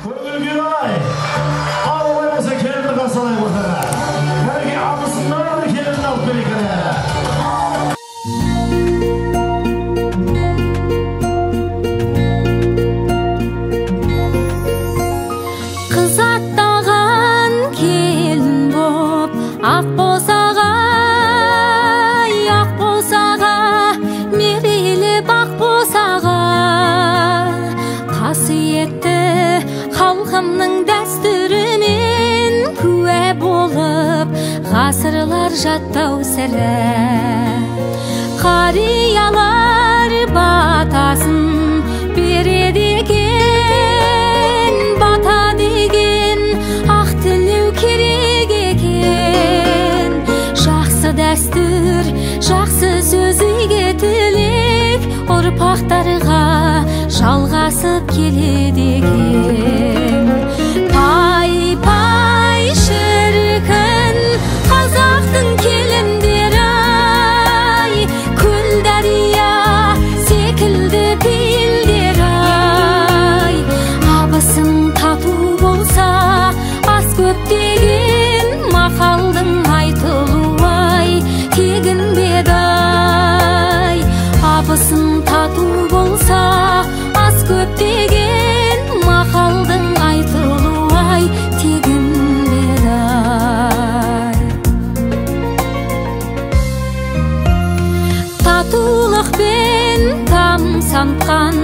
Көңілге қалай? Алып болса келінді қасалай отыра. Кәреге абысындар келінді алып берекені. Қыз аттаған келін боп, ақ босаға, мерейлі бақ босаға. Қасиетті халқымның дәстүрімен куә болып, ғасырлар жаттау сірә. Қариялар батасын береді екен, бата деген ақ тілеу керек екен. Жақсы дәстүр, жақсы сөз иге тілек, ұрпақтарға жалғасып келеді екен. Пай пай шіркін қазақтың келіндері ай, көл дария секілді пейілдер ай. Абысын тату болса ас көп деген мақалдың айтылу ай, тегін бедай. Абысын тату болса ас көп деген мақалдың айтылу ай, тегін бедай. Татулықпен тамсантқан